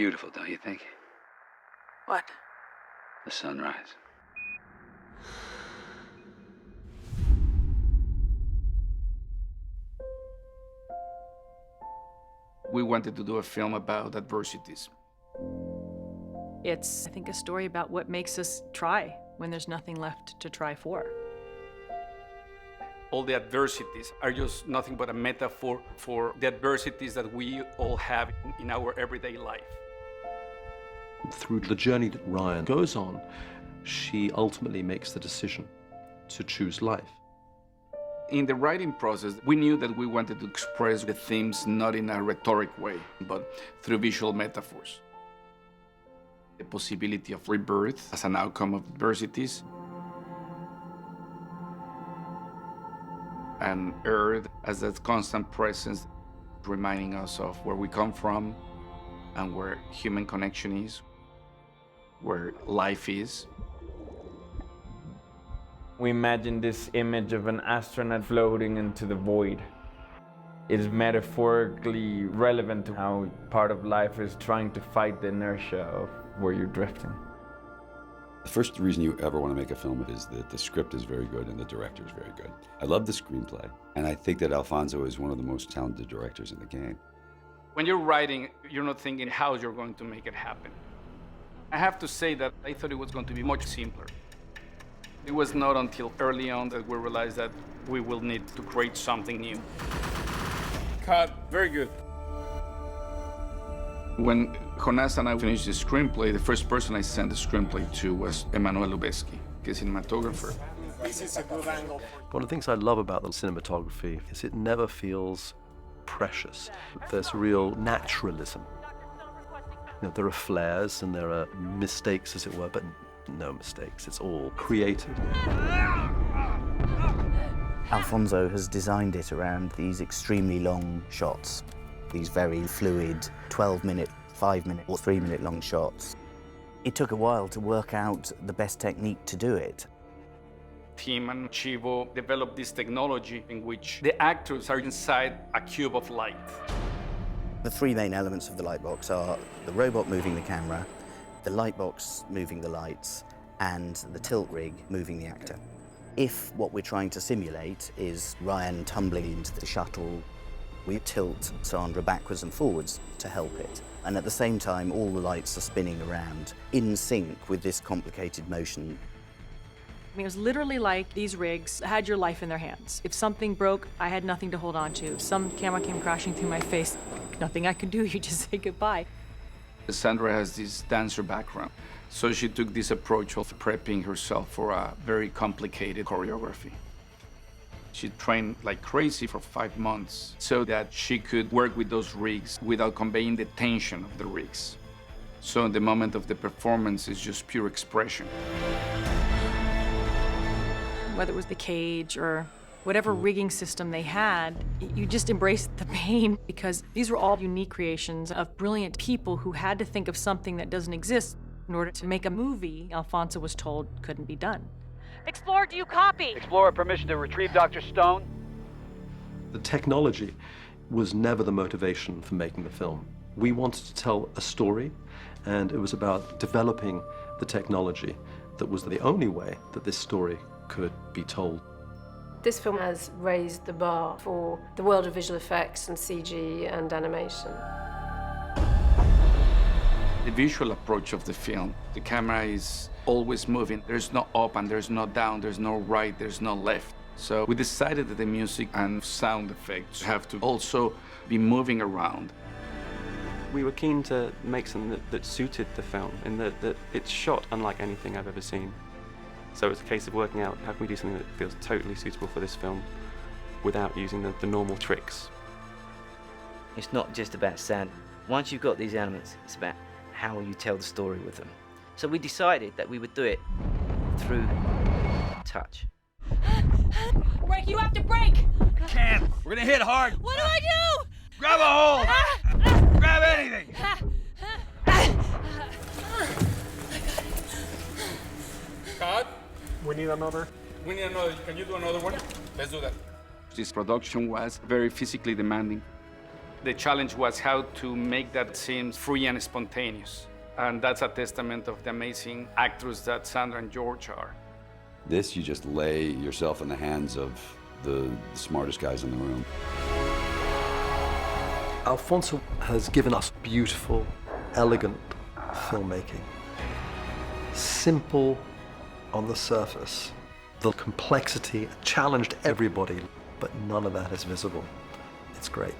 Beautiful, don't you think? What? The sunrise. We wanted to do a film about adversities. It's, I think, a story about what makes us try when there's nothing left to try for. All the adversities are just nothing but a metaphor for the adversities that we all have in our everyday life. Through the journey that Ryan goes on, she ultimately makes the decision to choose life. In the writing process, we knew that we wanted to express the themes not in a rhetoric way, but through visual metaphors. The possibility of rebirth as an outcome of adversities, and Earth as that constant presence, reminding us of where we come from and where human connection is, where life is. We imagine this image of an astronaut floating into the void. It is metaphorically relevant to how part of life is trying to fight the inertia of where you're drifting. The first reason you ever want to make a film is that the script is very good and the director is very good. I love the screenplay, and I think that Alfonso is one of the most talented directors in the game. When you're writing, you're not thinking how you're going to make it happen. I have to say that I thought it was going to be much simpler. It was not until early on that we realized that we will need to create something new. Cut. Very good. When Jonas and I finished the screenplay, the first person I sent the screenplay to was Emanuel Lubezki, the cinematographer. This is a good angle. One of the things I love about the cinematography is it never feels precious. There's real naturalism. You know, there are flares and there are mistakes, as it were, but no mistakes. It's all created. Alfonso has designed it around these extremely long shots, these very fluid 12-minute, 5-minute or 3-minute long shots. It took a while to work out the best technique to do it. Tim and Chivo developed this technology in which the actors are inside a cube of light. The three main elements of the light box are the robot moving the camera, the light box moving the lights, and the tilt rig moving the actor. If what we're trying to simulate is Ryan tumbling into the shuttle, we tilt Sandra backwards and forwards to help it. And at the same time, all the lights are spinning around in sync with this complicated motion. I mean, it was literally like these rigs had your life in their hands. If something broke, I had nothing to hold on to. If some camera came crashing through my face, nothing I could do, you just say goodbye. Sandra has this dancer background, so she took this approach of prepping herself for a very complicated choreography. She trained like crazy for 5 months so that she could work with those rigs without conveying the tension of the rigs. So in the moment of the performance, it's just pure expression. Whether it was the cage or whatever rigging system they had, you just embraced the pain because these were all unique creations of brilliant people who had to think of something that doesn't exist in order to make a movie Alfonso was told couldn't be done. Explorer, do you copy? Explorer, permission to retrieve Dr. Stone. The technology was never the motivation for making the film. We wanted to tell a story, and it was about developing the technology that was the only way that this story could be told. This film has raised the bar for the world of visual effects and CG and animation. The visual approach of the film, the camera is always moving. There's no up and there's no down, there's no right, there's no left. So we decided that the music and sound effects have to also be moving around. We were keen to make something that suited the film, in that it's shot unlike anything I've ever seen. So it's a case of working out how can we do something that feels totally suitable for this film without using the normal tricks. It's not just about sound. Once you've got these elements, it's about how you tell the story with them. So we decided that we would do it through touch. Break, you have to break! Can't. We're gonna hit hard. What do I do? Grab a hold. Grab anything. Cut. We need another. We need another. Can you do another one? Let's do that. This production was very physically demanding. The challenge was how to make that seem free and spontaneous. And that's a testament of the amazing actors that Sandra and George are. This, you just lay yourself in the hands of the smartest guys in the room. Alfonso has given us beautiful, elegant filmmaking. Simple on the surface. The complexity challenged everybody, but none of that is visible. It's great.